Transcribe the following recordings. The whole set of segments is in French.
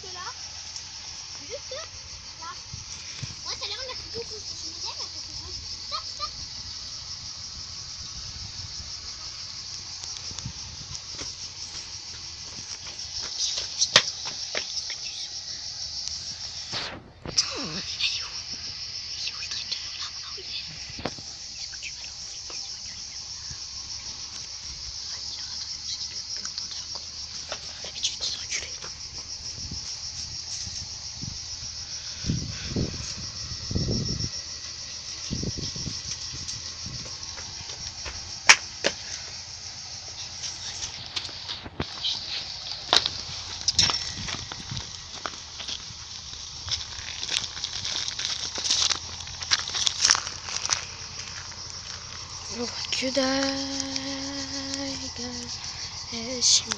juste là. Juste là. Ouais, t'as l'air de mettre beaucoup. Je me disais, mais stop, stop. Que dalle, esme.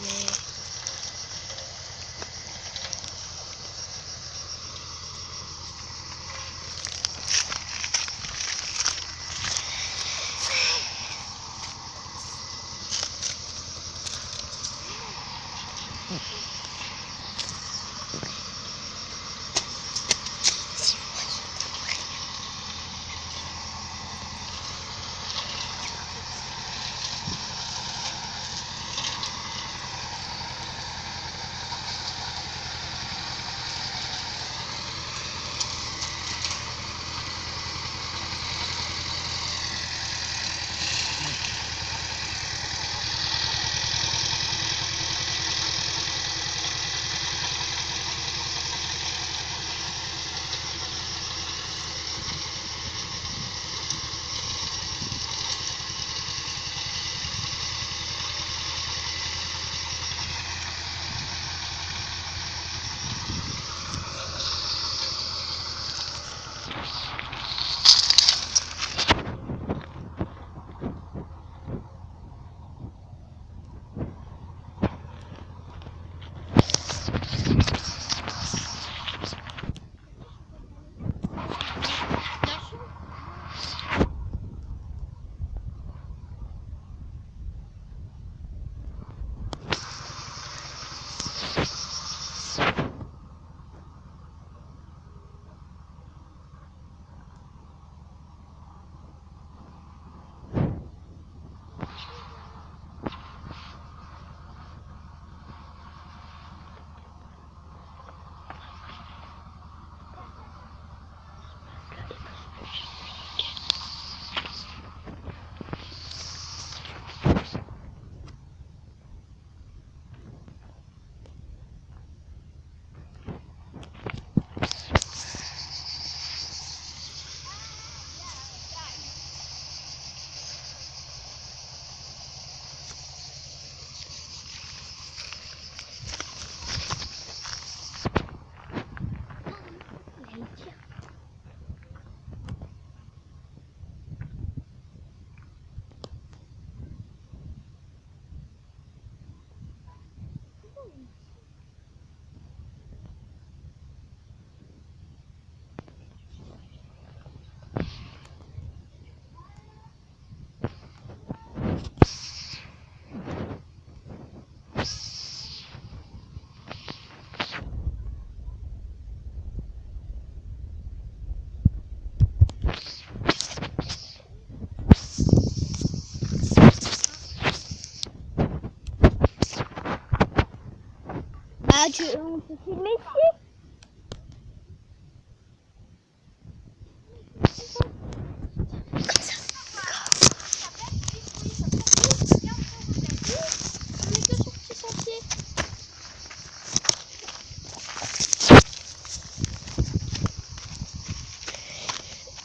Ah, on peut filmer ici?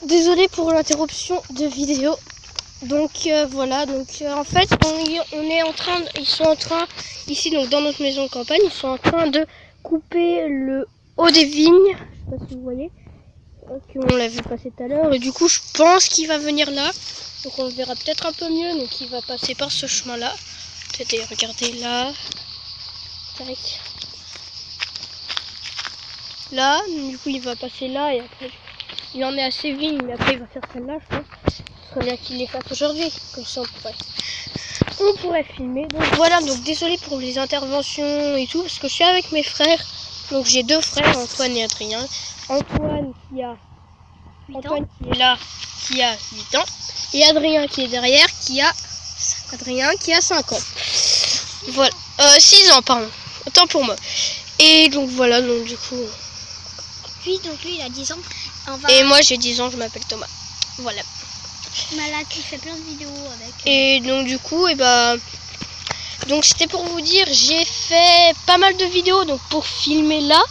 Désolée pour l'interruption de vidéo. Donc voilà, en fait on est en train, ils sont en train, ici donc dans notre maison de campagne, ils sont en train de couper le haut des vignes, je sais pas si vous voyez, on l'a vu passer tout à l'heure, et du coup je pense qu'il va venir là, donc on le verra peut-être un peu mieux, donc il va passer par ce chemin là, peut-être regardez là, tac. Là, du coup il va passer là et après il en est à ses vignes, mais après il va faire celle-là je pense. Ce serait bien qu'il les fasse aujourd'hui, comme ça on pourrait filmer. Donc voilà, donc désolé pour les interventions et tout, parce que je suis avec mes frères Donc j'ai deux frères, Antoine et Adrien. Antoine qui est là, qui a 8 ans. Et Adrien qui est derrière, qui a 5 ans. Voilà. 6 ans, pardon. Autant pour moi. Et donc voilà, donc du coup. Puis donc lui il a 10 ans. Et moi j'ai 10 ans, je m'appelle Thomas. Voilà. Malade, il fait plein de vidéos avec. Et donc du coup, donc c'était pour vous dire, j'ai fait pas mal de vidéos donc pour filmer là.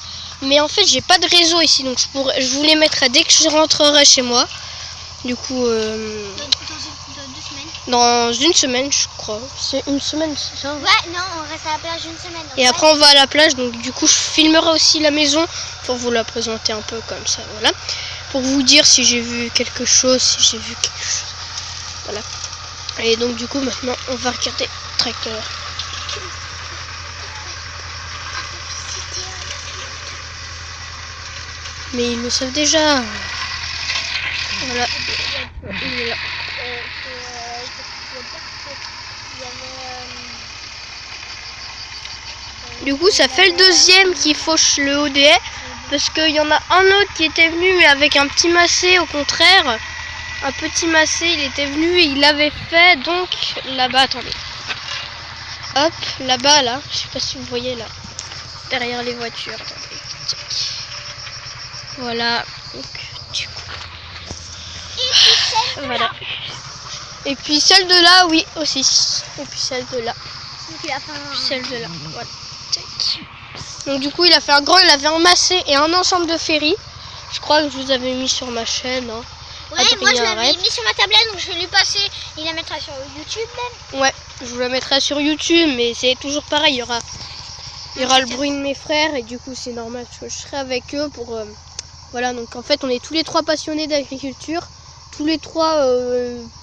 Mais en fait j'ai pas de réseau ici, donc je vous les mettrai dès que je rentrerai chez moi. Du coup, Dans 2 semaines. dans une semaine je crois. C'est une semaine, c'est ça? Ouais, non, on reste à la plage une semaine. Et après on va à la plage, donc du coup je filmerai aussi la maison pour vous la présenter un peu comme ça, voilà. Pour vous dire si j'ai vu quelque chose, Voilà. Et donc du coup maintenant on va regarder le tracteur. Mais ils le savent déjà. Voilà. Il est là. Du coup ça fait le deuxième qui fauche le haut des haies. Parce qu'il y en a un autre qui était venu mais avec un petit massé au contraire. Un petit massé, il était venu et il l'avait fait donc là-bas, attendez. Hop, là-bas, là, je sais pas si vous voyez là, derrière les voitures. Attendez. Voilà, donc du coup. Voilà. Et puis celle de là, oui, aussi. Et puis celle de là. Donc il a fait un... Celle de là, voilà. Donc du coup, il a fait un grand, il avait un massé et un ensemble de ferries. Je crois que je vous avais mis sur ma chaîne. Hein. Ouais, Adrien, moi je l'avais mis sur ma tablette, donc je vais lui passer. Il la mettra sur YouTube même. Ouais, je vous la mettrai sur YouTube, mais c'est toujours pareil. Il y aura le bruit de mes frères et du coup c'est normal que je serai avec eux pour. Voilà, donc en fait on est tous les trois passionnés d'agriculture, tous les trois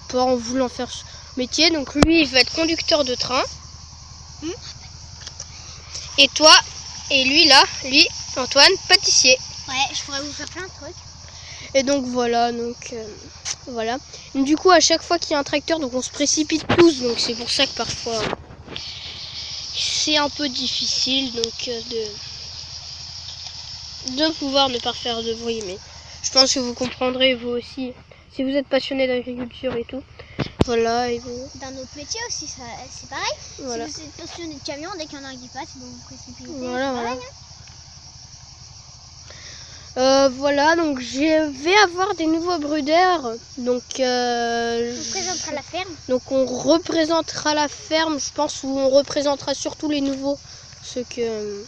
pas en voulant faire ce métier. Donc lui il va être conducteur de train. Et toi et lui Antoine, pâtissier. Ouais, je pourrais vous faire plein de trucs. Et donc voilà, voilà. Du coup à chaque fois qu'il y a un tracteur, donc on se précipite tous, donc c'est pour ça que parfois c'est un peu difficile donc de pouvoir ne pas faire de bruit, mais je pense que vous comprendrez vous aussi si vous êtes passionné d'agriculture et tout. Voilà, et vous... Dans notre métier aussi, c'est pareil. Voilà. Si vous êtes passionné de camion, dès qu'il y en a un qui passe, vous vous précipitez. Voilà, voilà. Voilà, donc je vais avoir des nouveaux bruders. Donc, on présentera la ferme. Donc on représentera la ferme, je pense, où on représentera surtout les nouveaux, ceux que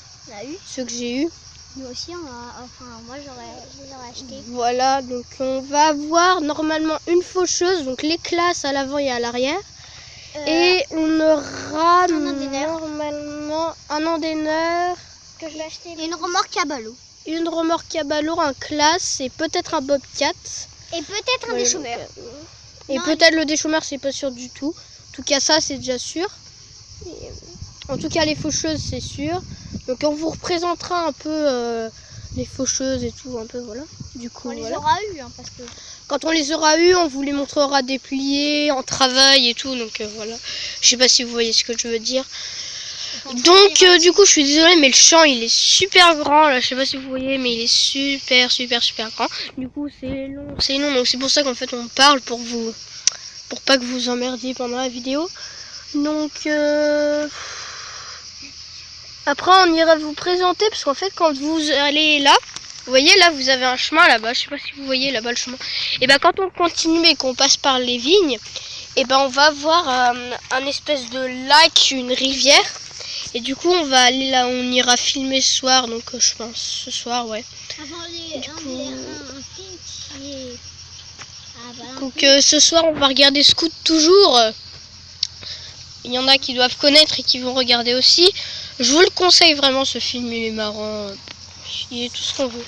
j'ai eu. Nous aussi, moi je les aurais achetés. Voilà, donc on va avoir normalement une faucheuse, donc les classes à l'avant et à l'arrière. Et on aura normalement un endaineur que je vais acheter. Et une remorque à ballot. Une remorque à ballot, un classe et peut-être un bobcat. Et peut-être un déchômeur. Et peut-être le déchômeur, c'est pas sûr du tout. En tout cas, ça, c'est déjà sûr. Et, en tout cas, les faucheuses, c'est sûr. Donc, on vous représentera un peu les faucheuses et tout, un peu, voilà. Du coup, on les aura eu, hein, parce que... Quand on les aura eu, on vous les montrera dépliés, en travail et tout. Donc, voilà. Je sais pas si vous voyez ce que je veux dire. Donc du coup je suis désolée mais le champ il est super grand là, je sais pas si vous voyez mais il est super grand. Du coup c'est long donc c'est pour ça qu'en fait on parle pour pas que vous emmerdiez pendant la vidéo. Donc après on ira vous présenter parce qu'en fait quand vous allez là, vous voyez là vous avez un chemin là-bas, je sais pas si vous voyez là-bas le chemin. Et ben quand on continue et qu'on passe par les vignes, et ben on va voir un espèce de lac, une rivière. Et du coup on va aller là, on ira filmer ce soir, donc je pense ce soir, ouais. Donc ce soir on va regarder Scout toujours. Il y en a qui doivent connaître et qui vont regarder aussi. Je vous le conseille vraiment, ce film il est marrant. Il est tout ce qu'on veut.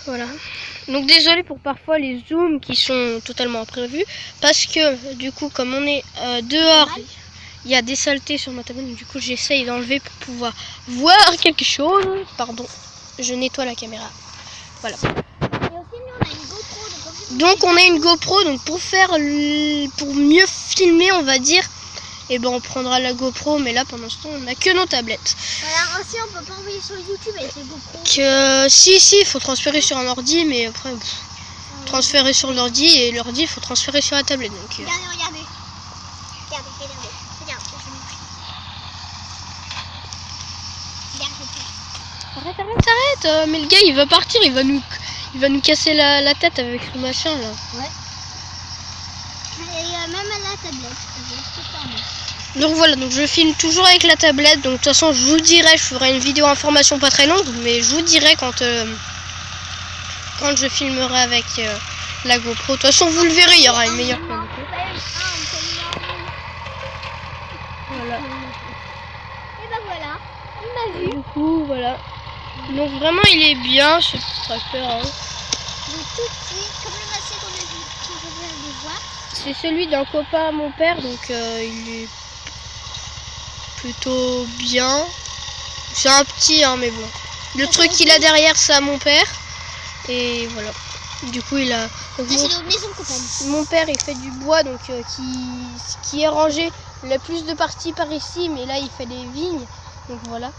Voilà. Donc désolé pour parfois les zooms qui sont totalement imprévus. Parce que du coup comme on est dehors... Il y a des saletés sur ma tablette, du coup j'essaye d'enlever pour pouvoir voir quelque chose. Pardon, je nettoie la caméra. Voilà. Donc on a une GoPro, donc pour mieux filmer on va dire. et ben on prendra la GoPro, mais là pendant ce temps on n'a que nos tablettes. Voilà, aussi on peut pas envoyer sur YouTube avec les GoPro. Si, il faut transférer sur un ordi, mais après transférer sur l'ordi, et l'ordi il faut transférer sur la tablette. Donc, Regardez. Regarde. Arrête, mais le gars il va partir, il va nous casser la tête avec ce machin là. Ouais. Et même à la tablette. Donc voilà, donc je filme toujours avec la tablette, donc de toute façon je vous dirai, je ferai une vidéo information pas très longue, mais je vous dirai quand je filmerai avec la GoPro. De toute façon vous le verrez, il y aura une meilleure qualité. Voilà. Et ben voilà, on a vu. Du coup voilà. Donc vraiment il est bien ce petit tracteur. Hein. Donc tout de suite, comme le machin qu'on vient de voir. C'est celui d'un copain à mon père, donc il est plutôt bien. C'est un petit, hein, mais bon. Le truc qu'il a derrière, c'est à mon père. Et voilà. Du coup, il a. Donc, C'est notre maison de campagne. mon père, il fait du bois, donc qui est rangé. Il a plus de parties par ici, mais là, il fait des vignes. Donc voilà.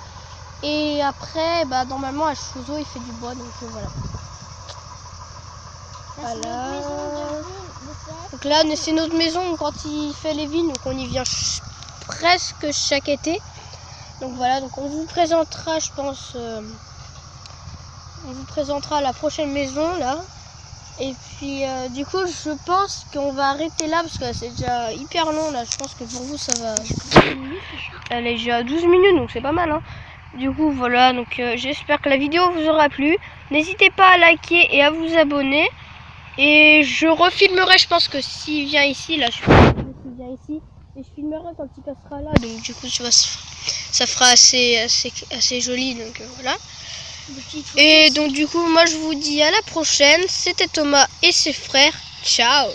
Et après, bah, normalement, à Chouzo, il fait du bois, donc voilà. Voilà. Donc là, c'est notre maison quand il fait les vignes, donc on y vient presque chaque été. Donc voilà, donc on vous présentera, je pense, on vous présentera la prochaine maison là. Et puis du coup, je pense qu'on va arrêter là parce que c'est déjà hyper long là. Je pense que pour vous, ça va. Elle est déjà à 12 minutes, donc c'est pas mal. Hein. Du coup, voilà, donc j'espère que la vidéo vous aura plu. N'hésitez pas à liker et à vous abonner. Et je refilmerai, je pense que s'il vient ici, là, je pense qu'il vient ici, et je filmerai quand il passera là, donc du coup, tu vois, ça fera assez joli, donc voilà. Et donc du coup, moi je vous dis à la prochaine, c'était Thomas et ses frères, ciao!